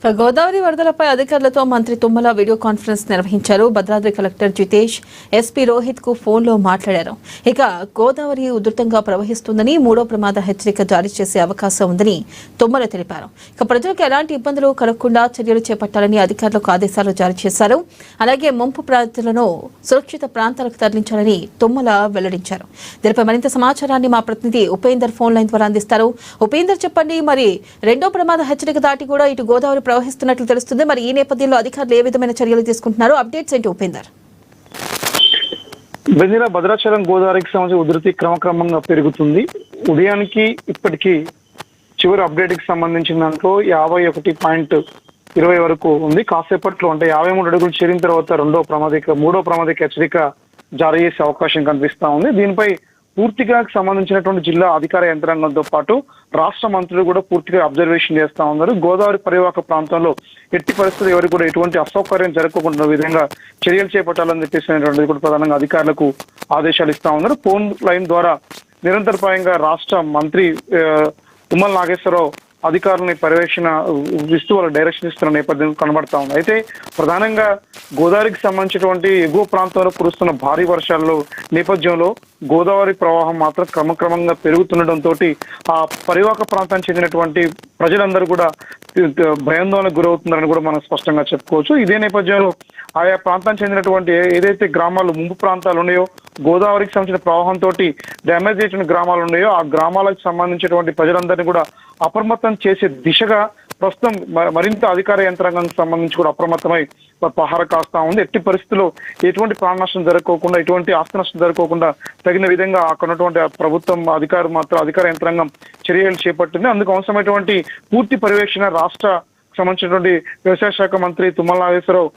గోదావరి వరదలపై అధికారులతో మంత్రి Tummala video conference నిర్వహించారు. భద్రాద్రి కలెక్టర్ జితేష్ ఎస్పీ రోహిత్ కు ఫోన్లో మాట్లాడారు. ఇక గోదావరి ఉధృతంగా ప్రవహిస్తుందని, మూడో ప్రమాద హెచ్చరిక జారీ చేసే అవకాశం ఉందని తుమ్మల తెలిపారు. ఇక ప్రజలకు ఎలాంటి ఇబ్బందులు కలగకుండా చర్యలు చేపట్టాలని అధికారులకు ఆదేశాలు జారీ చేశారు. అలాగే ముంపు ప్రాంతాలను సురక్షిత ప్రాంతాలకు తరలించాలని తుమ్మల వెల్లడించారు. దీనిపై మరింత సమాచారాన్ని మా ప్రతినిధి ఉపేందర్ ఫోన్ లైన్ ద్వారా అందిస్తారు. ఉపేందర్, చెప్పండి, మరి రెండో ప్రమాద హెచ్చరిక దాటి కూడా ఇటు గోదావరి ప్రవహిస్తున్నట్లు తెలుస్తుంది. మరి ఈ నేపథ్యంలో అధికారులు ఏ విధమైన చర్యలు తీసుకుంటున్నారు? అప్డేట్స్ ఏంటి ఉపేందర్? భద్రాచలం గోదావరికి సంబంధించి ఉధృతి క్రమక్రమంగా పెరుగుతుంది. ఉదయానికి ఇప్పటికీ చివరి అప్డేట్ కి సంబంధించిన దాంట్లో 51.20 వరకు ఉంది. కాసేపట్లో అంటే 53 అడుగులు చేరిన తర్వాత మూడో ప్రమాదిక హెచ్చరిక జారీ చేసే అవకాశం కనిపిస్తా ఉంది. దీనిపై పూర్తిగా సంబంధించినటువంటి జిల్లా అధికార యంత్రాంగంతో పాటు రాష్ట్ర మంత్రులు కూడా పూర్తిగా అబ్జర్వేషన్ చేస్తా ఉన్నారు. గోదావరి పరివాహక ప్రాంతంలో ఎట్టి పరిస్థితులు ఎవరికి కూడా ఎటువంటి అసౌకర్యం జరగకుండా విధంగా చర్యలు చేపట్టాలని చెప్పేసినటువంటిది కూడా ప్రధానంగా అధికారులకు ఆదేశాలు ఇస్తా ఉన్నారు. ఫోన్ లైన్ ద్వారా నిరంతరపాయంగా రాష్ట్ర మంత్రి తుమ్మల నాగేశ్వరరావు అధికారులని పర్యవేక్షణ ఇస్తూ వాళ్ళ డైరెక్షన్ ఇస్తున్న నేపథ్యం కనబడతా ఉంది. అయితే ప్రధానంగా గోదావరికి సంబంధించినటువంటి ఎగువ ప్రాంతంలో కురుస్తున్న భారీ వర్షాల్లో నేపథ్యంలో గోదావరి ప్రవాహం మాత్రం క్రమక్రమంగా పెరుగుతుండటంతో ఆ పరివాహక ప్రాంతానికి చెందినటువంటి ప్రజలందరూ కూడా భయాందోళనకు గురవుతున్నారని కూడా మనం స్పష్టంగా చెప్పుకోవచ్చు. ఇదే నేపథ్యంలో ఆయా ప్రాంతానికి చెందినటువంటి ఏదైతే గ్రామాలు ముంపు ప్రాంతాలు ఉన్నాయో, గోదావరికి సంబంధించిన ప్రవాహంతో డ్యామేజ్ చేసిన గ్రామాలు ఉన్నాయో ఆ గ్రామాలకు సంబంధించినటువంటి ప్రజలందరినీ కూడా అప్రమత్తం చేసే దిశగా ప్రస్తుతం మరింత అధికార యంత్రాంగానికి సంబంధించి కూడా అప్రమత్తమై పహార కాస్తా ఉంది. ఎట్టి పరిస్థితుల్లో ఎటువంటి ప్రాణ నష్టం జరగకోకుండా, ఎటువంటి ఆస్తి నష్టం జరగకోకుండా తగిన విధంగా అక్కడ ఉన్నటువంటి ప్రభుత్వం అధికార యంత్రాంగం చర్యలు చేపట్టింది. అందుకు అవసరమైనటువంటి పూర్తి పర్యవేక్షణ రాష్ట్ర సంబంధించినటువంటి వ్యవసాయ శాఖ మంత్రి తుమ్మల నాగేశ్వరరావు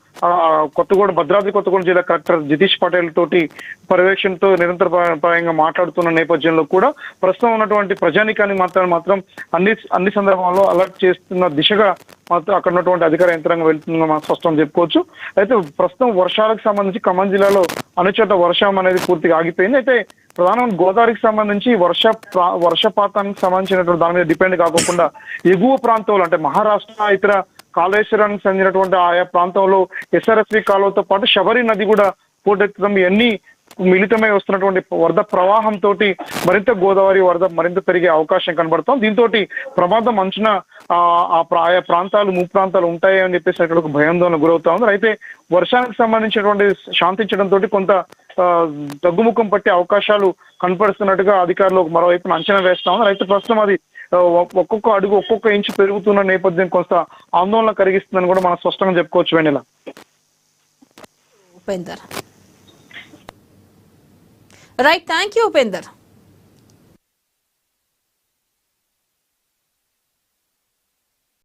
భద్రాద్రి కొత్తగూడెం జిల్లా కలెక్టర్ జితేష్ పటేల్ తోటి పర్యవేక్షణతో నిరంతరపాయంగా మాట్లాడుతున్న నేపథ్యంలో కూడా ప్రస్తుతం ఉన్నటువంటి ప్రజానికాన్ని మాత్రం అన్ని సందర్భాల్లో అలర్ట్ చేస్తున్న దిశగా మాత్రం అక్కడ ఉన్నటువంటి అధికార యంత్రాంగం వెళ్తుందని మనం స్పష్టంగా చెప్పుకోవచ్చు. అయితే ప్రస్తుతం వర్షాలకు సంబంధించి ఖమ్మం జిల్లాలో అనుచోట వర్షం అనేది పూర్తిగా ఆగిపోయింది. అయితే ప్రధానంగా గోదావరికి సంబంధించి వర్షపాతానికి సంబంధించినటువంటి దాని మీద డిపెండ్ కాకుండా ఎగువ ప్రాంతంలో అంటే మహారాష్ట్ర ఇతర కాళేశ్వరానికి చెందినటువంటి ఆయా ప్రాంతంలో ఎస్ఆర్ఎస్వి కాలువతో పాటు శబరి నది కూడా పోటెత్తడం ఇవన్నీ మిళితమై వస్తున్నటువంటి వరద ప్రవాహంతో మరింత గోదావరి వరద మరింత పెరిగే అవకాశం కనబడుతుంది. దీంతో ప్రమాదం అంచున ఆయా ప్రాంతాలు ప్రాంతాలు ఉంటాయి అని చెప్పేసి భయాందోళన గురవుతా ఉంది. అయితే వర్షానికి సంబంధించినటువంటి శాంతించడంతో కొంత తగ్గుముఖం పట్టే అవకాశాలు కనపడుతున్నట్టుగా అధికారులు మరోవైపు అంచనా వేస్తా ఉన్నారు. అయితే ప్రస్తుతం అది ఒక్కొక్క అడుగు ఒక్కొక్క ఇంచు పెరుగుతున్న నేపథ్యం కొంత ఆందోళన కలిగిస్తుందని కూడా మనం స్పష్టంగా చెప్పుకోవచ్చు. Vennela, Upender. Right, thank you Upender.